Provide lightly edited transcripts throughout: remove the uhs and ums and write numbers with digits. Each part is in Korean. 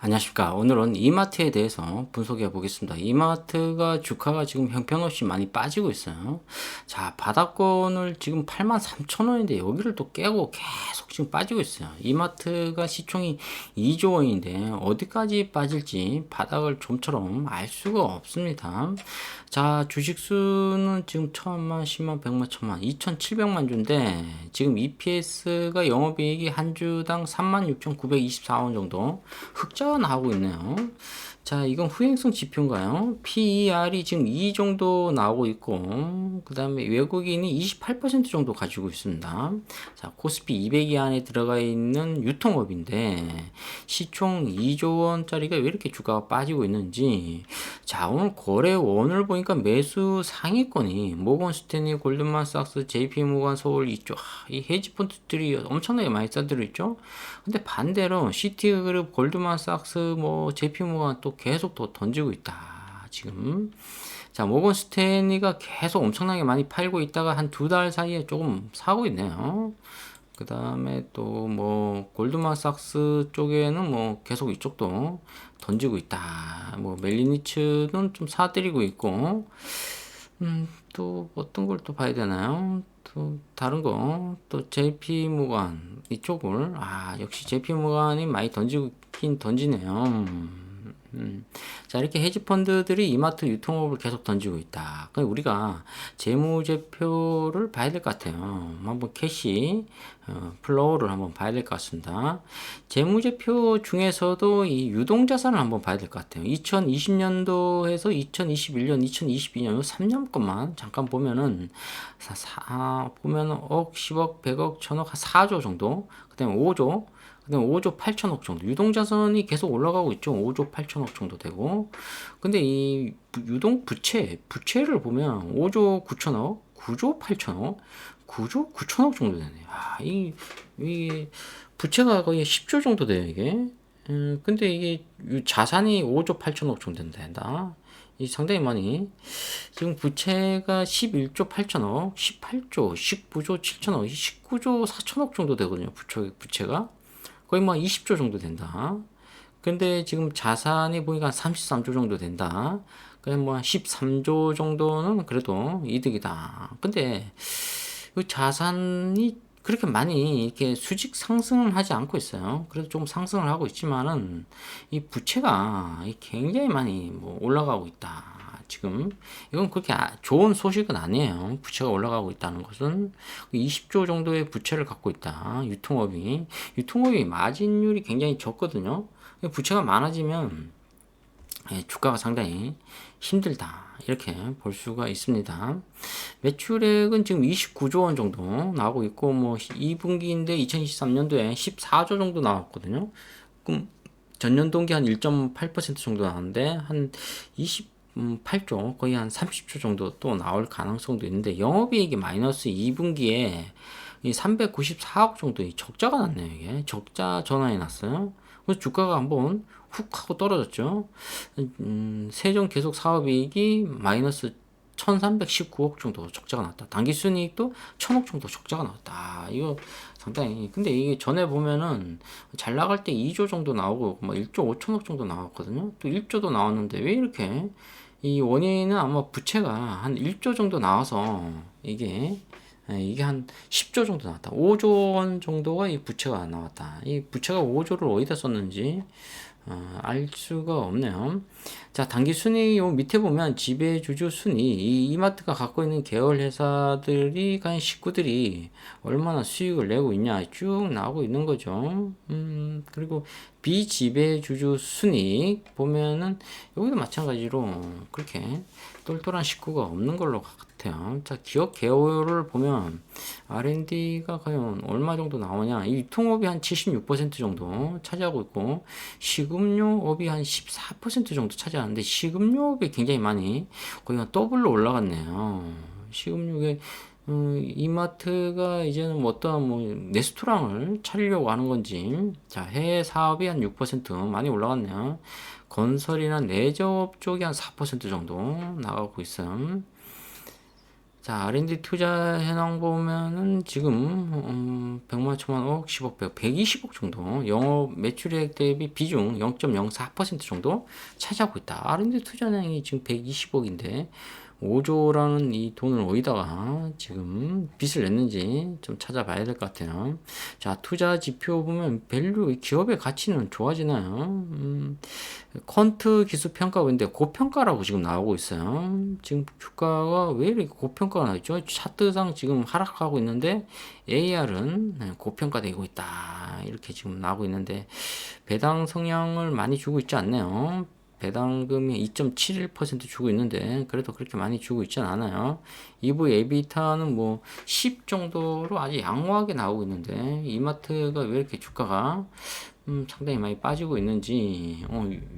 안녕하십니까. 오늘은 이마트에 대해서 분석해 보겠습니다. 이마트가 주가가 지금 형편없이 많이 빠지고 있어요. 자, 바닥권을 지금 83,000원인데 여기를 또 깨고 계속 지금 빠지고 있어요. 이마트가 시총이 2조 원인데 어디까지 빠질지 바닥을 좀처럼 알 수가 없습니다. 자, 주식수는 지금 1000만, 10만, 100만, 1000만, 2700만 주인데 지금 EPS가 영업이익이 한 주당 36,924원 정도 흑자 나오고 있네요. 자, 이건 후행성 지표인가요? PER이 지금 2 정도 나오고 있고, 그 다음에 외국인이 28% 정도 가지고 있습니다. 자, 코스피 200이 안에 들어가 있는 유통업인데, 시총 2조 원짜리가 왜 이렇게 주가가 빠지고 있는지, 자, 오늘 거래원을 보니까 매수 상위권이 모건 스탠리, 골드만삭스, JP모건, 서울 이쪽, 이 헤지펀드들이 엄청나게 많이 싸들어 있죠. 근데 반대로 시티그룹, 골드만삭스, 뭐 JP모건 또 계속 또 던지고 있다. 지금 자, 모건 스탠리가 계속 엄청나게 많이 팔고 있다가 한 두 달 사이에 조금 사고 있네요. 그 다음에 또 뭐 골드만삭스 쪽에는 뭐 계속 이쪽도 던지고 있다. 뭐 멜리니츠는 좀 사들이고 있고, 또 어떤 걸 또 봐야 되나요? 또 다른 거 또 JP 모간 이쪽을 역시 JP 모간이 많이 던지긴 던지네요. 자, 이렇게 헤지 펀드들이 이마트 유통업을 계속 던지고 있다. 그럼 우리가 재무제표를 봐야 될 것 같아요. 한번 캐시 플로우를 한번 봐야 될 것 같습니다. 재무제표 중에서도 이 유동자산을 한번 봐야 될 것 같아요. 2020년도에서 2021년, 2022년 이 3년 것만 잠깐 보면은 보면은 억, 10억, 100억, 1000억, 한 4조 정도, 그다음에 5조, 그다음에 5조 8천억 정도 유동자산이 계속 올라가고 있죠. 5조 8천억 정도 되고, 근데 이 유동 부채를 보면 5조 9천억, 9조 8천억, 9조 9천억 정도 되네요. 이 부채가 거의 10조 정도 돼요, 이게. 근데 이게 자산이 5조 8천억 정도 된다. 이 상당히 많이. 지금 부채가 11조 8천억, 18조, 19조 7천억, 19조 4천억 정도 되거든요. 부채가. 거의 뭐 20조 정도 된다. 근데 지금 자산이 보니까 33조 정도 된다. 그냥 뭐 13조 정도는 그래도 이득이다. 근데 이 자산이 그렇게 많이 이렇게 수직 상승을 하지 않고 있어요. 그래도 좀 상승을 하고 있지만은 이 부채가 굉장히 많이 뭐 올라가고 있다. 지금 이건 그렇게 좋은 소식은 아니에요. 부채가 올라가고 있다는 것은 20조 정도의 부채를 갖고 있다. 유통업이 마진율이 굉장히 적거든요. 부채가 많아지면 주가가 상당히 힘들다. 이렇게 볼 수가 있습니다. 매출액은 지금 29조 원 정도 나오고 있고, 뭐 2분기인데 2023년도에 14조 정도 나왔거든요. 그럼 전년 동기 한 1.8% 정도 나왔는데 한 28조, 거의 한 30조 정도 또 나올 가능성도 있는데, 영업이익이 마이너스 2분기에 394억 정도 적자가 났네요. 이게 적자 전환이 났어요. 그래서 주가가 한번 훅 하고 떨어졌죠. 세종 계속 사업이익이 마이너스 1319억 정도 적자가 났다. 당기순이익도 1000억 정도 적자가 나왔다. 이거 상당히, 근데 이게 전에 보면은 잘 나갈 때 2조 정도 나오고 뭐 1조 5천억 정도 나왔거든요. 또 1조도 나왔는데 왜 이렇게, 이 원인은 아마 부채가 한 1조 정도 나와서 이게 한 10조 정도 나왔다. 5조 원 정도가 이 부채가 나왔다. 이 부채가 5조를 어디다 썼는지 알 수가 없네요. 자, 당기 순위 요 밑에 보면 지배주주 순위, 이 이마트가 갖고 있는 계열 회사들이 간 식구들이 얼마나 수익을 내고 있냐 쭉 나오고 있는 거죠. 그리고 비지배주주 순위 보면은 여기도 마찬가지로 그렇게 똘똘한 식구가 없는 걸로 같아요. 자, 기업 개요를 보면 R&D가 과연 얼마 정도 나오냐. 이 유통업이 한 76% 정도 차지하고 있고, 식음료업이 한 14% 정도 차지하는데, 식음료업이 굉장히 많이 거의 한 더블로 올라갔네요. 식음료에 이마트가 이제는 뭐 어떤 뭐 레스토랑을 차리려고 하는 건지, 자, 해외 사업이 한 6% 많이 올라갔네요. 건설이나 레저업 쪽이 한 4% 정도 나가고 있어요. 자, R&D 투자 현황 보면은 지금 100만, 1000만, 억, 10억, 100억, 120억 정도 영업 매출액 대비 비중 0.04% 정도 차지하고 있다. R&D 투자량이 지금 120억인데 5조라는 이 돈을 어디다가 지금 빚을 냈는지 좀 찾아봐야 될 것 같아요. 자, 투자 지표 보면 밸류 기업의 가치는 좋아지나요? 퀀트 기술 평가가 있는데 고평가라고 지금 나오고 있어요. 지금 주가가 왜 이렇게 고평가가 나있죠? 차트상 지금 하락하고 있는데 AR은 고평가되고 있다. 이렇게 지금 나오고 있는데 배당 성향을 많이 주고 있지 않네요. 배당금이 2.71% 주고 있는데 그래도 그렇게 많이 주고 있진 않아요. EV 에비타는 뭐 10 정도로 아주 양호하게 나오고 있는데 이마트가 왜 이렇게 주가가 상당히 많이 빠지고 있는지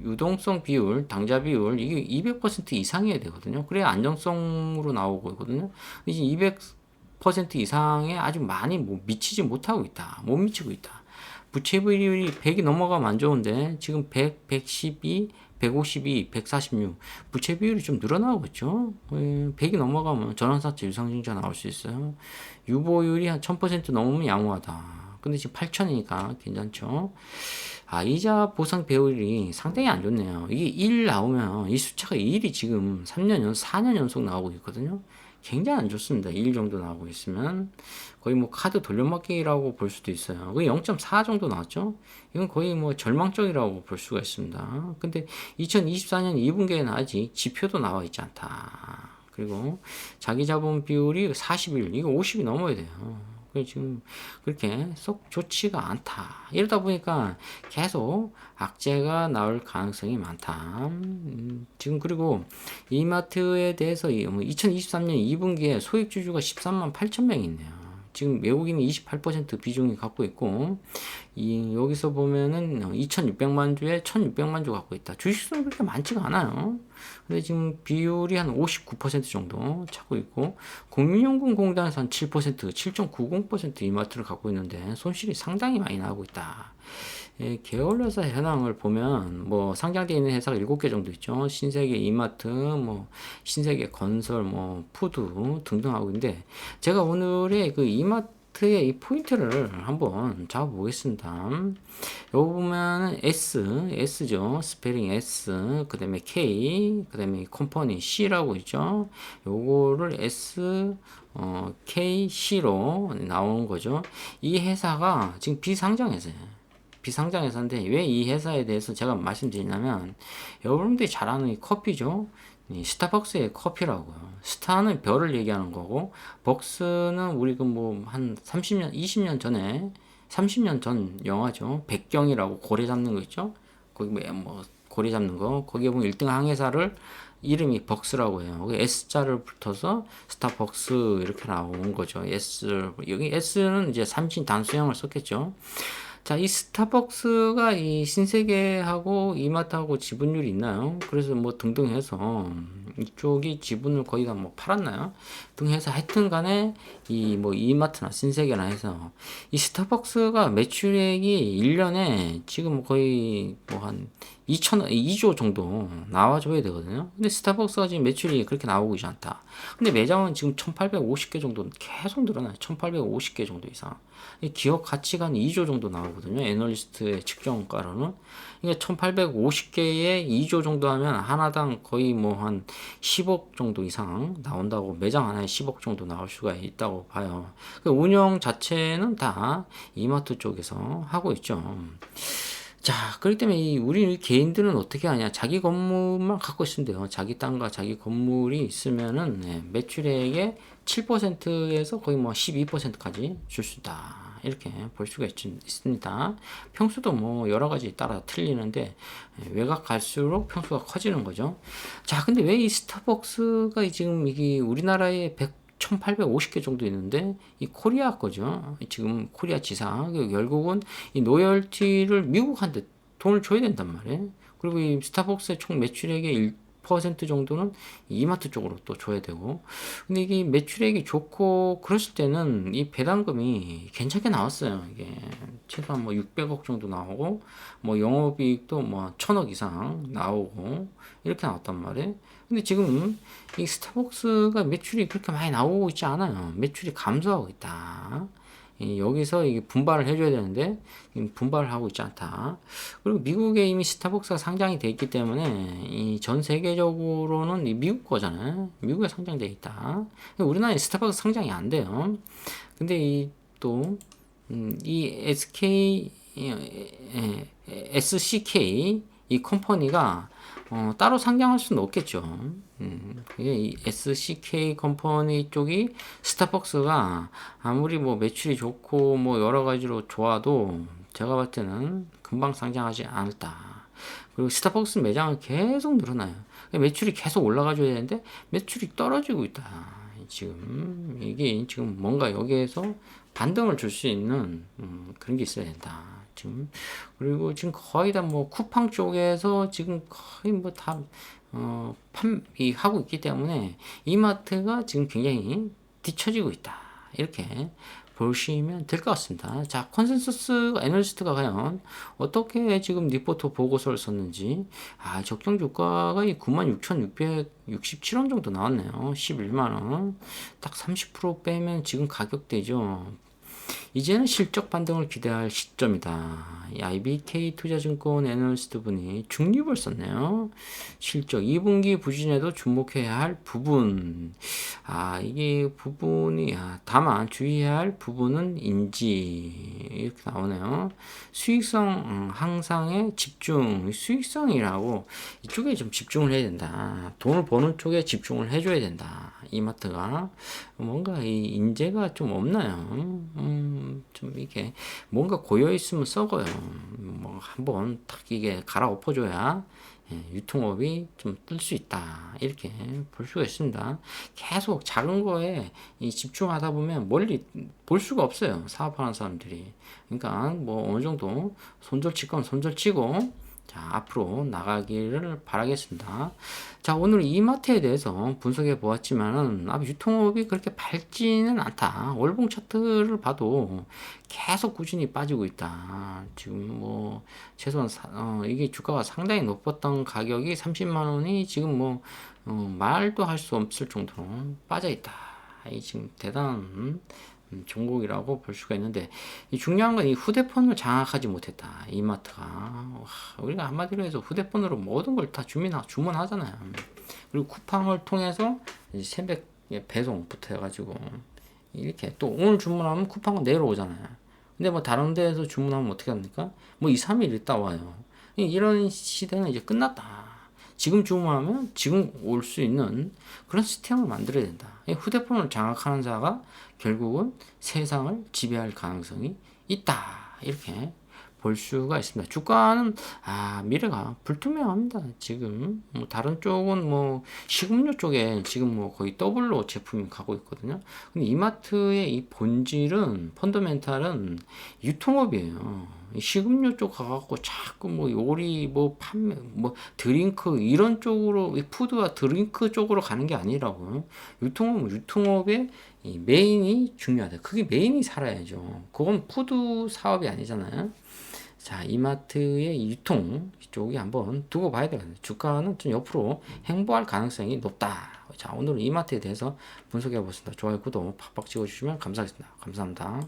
유동성 비율, 당좌 비율 이게 200% 이상이어야 되거든요. 그래야 안정성으로 나오고 있거든요. 이제 200% 이상에 아주 많이 뭐 미치지 못하고 있다. 못 미치고 있다. 부채 비율이 100이 넘어가면 안 좋은데 지금 100, 112, 152, 146 부채 비율이 좀 늘어나고 있죠. 100이 넘어가면 전환사채 유상증자 나올 수 있어요. 유보율이 한 1000% 넘으면 양호하다. 근데 지금 8천이니까 괜찮죠. 아, 이자 보상 배율이 상당히 안 좋네요. 이게 1 나오면 이 숫자가 1이 지금 4년 연속 나오고 있거든요. 굉장히 안 좋습니다. 1 정도 나오고 있으면 거의 뭐 카드 돌려막기라고 볼 수도 있어요. 거의 0.4 정도 나왔죠. 이건 거의 뭐 절망적이라고 볼 수가 있습니다. 근데 2024년 2분기에는 아직 지표도 나와 있지 않다. 그리고 자기 자본 비율이 41, 이거 50이 넘어야 돼요. 지금 그렇게 썩 좋지가 않다. 이러다 보니까 계속 악재가 나올 가능성이 많다. 지금 그리고 이마트에 대해서 2023년 2분기에 소액주주가 13만 8천 명이 있네요. 지금 외국인이 28% 비중이 갖고 있고 여기서 보면은 2,600만 주에 1,600만 주 갖고 있다. 주식수는 그렇게 많지가 않아요. 근데 지금 비율이 한 59% 정도 차고 있고 국민연금공단에서 한 7%, 7.90% 이마트를 갖고 있는데 손실이 상당히 많이 나고 있다. 예, 계열회사 현황을 보면 뭐 상장되어 있는 회사가 7개 정도 있죠. 신세계 이마트, 뭐 신세계 건설, 뭐 푸드 등등 하고 있는데 제가 오늘의 그 이마트의 이 포인트를 한번 잡아보겠습니다. 여기 보면은 S죠. 스페링 S, 그 다음에 K, 그 다음에 컴퍼니 C라고 있죠. 요거를 KC로 나오는 거죠. 이 회사가 지금 비상장회사예요. 비상장회사인데 왜 이 회사에 대해서 제가 말씀드리냐면 여러분들이 잘 아는 이 커피죠. 이 스타벅스의 커피라고요. 스타는 별을 얘기하는 거고 벅스는 우리 그 뭐 한 30년, 20년 전에 30년 전 영화죠. 백경이라고 고래 잡는 거 있죠. 거기 뭐 고래 잡는 거 거기에 보면 1등 항해사를 이름이 벅스라고 해요. S자를 붙어서 스타벅스 이렇게 나온 거죠. S 여기 S는 이제 삼신 단수형을 썼겠죠. 자, 이 스타벅스가 이 신세계하고 이마트하고 지분율이 있나요? 그래서 뭐 등등 해서 이쪽이 지분을 거의 다 뭐 팔았나요? 등 해서 하여튼 간에 이 뭐 이마트나 신세계나 해서 이 스타벅스가 매출액이 1년에 지금 거의 뭐 한 2조 정도 나와줘야 되거든요. 근데 스타벅스가 지금 매출이 그렇게 나오고 있지 않다. 근데 매장은 지금 1850개 정도 계속 늘어나요. 1850개 정도 이상. 기업 가치가 한 2조 정도 나오거든요. 애널리스트의 측정가로는. 그러니까 1850개에 2조 정도 하면 하나당 거의 뭐 한 10억 정도 이상 나온다고, 매장 하나에 10억 정도 나올 수가 있다고 봐요. 그 운영 자체는 다 이마트 쪽에서 하고 있죠. 자, 그렇기 때문에 우리 개인들은 어떻게 하냐. 자기 건물만 갖고 있으면 돼요. 자기 땅과 자기 건물이 있으면은 매출액의 7%에서 거의 뭐 12%까지 줄 수 있다. 이렇게 볼 수가 있습니다. 평수도 뭐 여러 가지 따라 틀리는데 외곽 갈수록 평수가 커지는 거죠. 자, 근데 왜 이 스타벅스가 지금 이게 우리나라에 1850개 정도 있는데 이 코리아 거죠. 지금 코리아 지사 결국은 이 로열티를 미국한테 돈을 줘야 된단 말이에요. 그리고 이 스타벅스의 총 매출액의 10% 정도는 이마트 쪽으로 또 줘야 되고. 근데 이게 매출액이 좋고 그랬을 때는 이 배당금이 괜찮게 나왔어요. 이게 최소한 뭐 600억 정도 나오고 뭐 영업이익도 뭐 1000억 이상 나오고 이렇게 나왔단 말이에요. 근데 지금 이 스타벅스가 매출이 그렇게 많이 나오고 있지 않아요. 매출이 감소하고 있다. 여기서 이게 분발을 해줘야 되는데 분발을 하고 있지 않다. 그리고 미국에 이미 스타벅스가 상장이 돼 있기 때문에 이 전 세계적으로는 이 미국 거잖아요. 미국에 상장돼 있다. 우리나라에 스타벅스 상장이 안 돼요. 근데 이 SK SCK 이 컴퍼니가 따로 상장할 수는 없겠죠. 이 SCK 컴퍼니 쪽이 스타벅스가 아무리 뭐 매출이 좋고 뭐 여러 가지로 좋아도 제가 봤을 때는 금방 상장하지 않을다. 그리고 스타벅스 매장은 계속 늘어나요. 매출이 계속 올라가줘야 되는데 매출이 떨어지고 있다. 지금 이게 지금 뭔가 여기에서 반등을 줄 수 있는 그런 게 있어야 된다. 지금 그리고 지금 거의 다 뭐 쿠팡 쪽에서 지금 거의 뭐 다 하고 있기 때문에 이마트가 지금 굉장히 뒤처지고 있다. 이렇게 보시면 될 것 같습니다. 자, 컨센서스 애널리스트가 과연 어떻게 지금 리포트 보고서를 썼는지, 적정 주가가 96,667원 정도 나왔네요. 11만원. 딱 30% 빼면 지금 가격대죠. 이제는 실적 반등을 기대할 시점이다. IBK 투자증권 애널리스트 분이 중립을 썼네요. 실적 2분기 부진에도 주목해야 할 부분. 이게 부분이, 다만 주의해야 할 부분은 인지. 이렇게 나오네요. 수익성 향상에 집중. 수익성이라고 이쪽에 좀 집중을 해야 된다. 돈을 버는 쪽에 집중을 해줘야 된다. 이마트가. 뭔가 이 인재가 좀 없나요? 좀 이게 뭔가 고여 있으면 썩어요. 뭐 한번 딱 이게 갈아엎어줘야 유통업이 좀 뜰 수 있다. 이렇게 볼 수가 있습니다. 계속 작은 거에 집중하다 보면 멀리 볼 수가 없어요. 사업하는 사람들이. 그러니까 뭐 어느 정도 손절 칠 건 손절 치고 자, 앞으로 나가기를 바라겠습니다. 자, 오늘 이마트에 대해서 분석해 보았지만은 유통업이 그렇게 밝지는 않다. 월봉 차트를 봐도 계속 꾸준히 빠지고 있다. 지금 뭐 최소한 이게 주가가 상당히 높았던 가격이 30만 원이 지금 뭐 말도 할 수 없을 정도로 빠져 있다. 이 지금 대단한 종목이라고 볼 수가 있는데 이 중요한 건 이 휴대폰을 장악하지 못했다. 이마트가 우리가 한마디로 해서 휴대폰으로 모든 걸 다 주문하잖아요. 그리고 쿠팡을 통해서 새벽 배송부터 해가지고 이렇게 또 오늘 주문하면 쿠팡은 내일 오잖아요. 근데 뭐 다른 데에서 주문하면 어떻게 합니까? 뭐 2, 3일 있다 와요. 이런 시대는 이제 끝났다. 지금 주문하면 지금 올 수 있는 그런 시스템을 만들어야 된다. 휴대폰을 장악하는 자가 결국은 세상을 지배할 가능성이 있다. 이렇게 볼 수가 있습니다. 주가는 미래가 불투명합니다. 지금 뭐 다른 쪽은 뭐 식음료 쪽에 지금 뭐 거의 더블로 제품이 가고 있거든요. 근데 이마트의 이 본질은 펀더멘탈은 유통업이에요. 식음료 쪽 가갖고 자꾸 뭐 요리 뭐 판매 뭐 드링크 이런 쪽으로 푸드와 드링크 쪽으로 가는 게 아니라고요. 유통업의 이 메인이 중요하다. 그게 메인이 살아야죠. 그건 푸드 사업이 아니잖아요. 자, 이마트의 유통 쪽이 한번 두고 봐야 되거든요. 주가는 좀 옆으로 행보할 가능성이 높다. 자, 오늘은 이마트에 대해서 분석해 보겠습니다. 좋아요, 구독 팍팍 찍어주시면 감사하겠습니다. 감사합니다.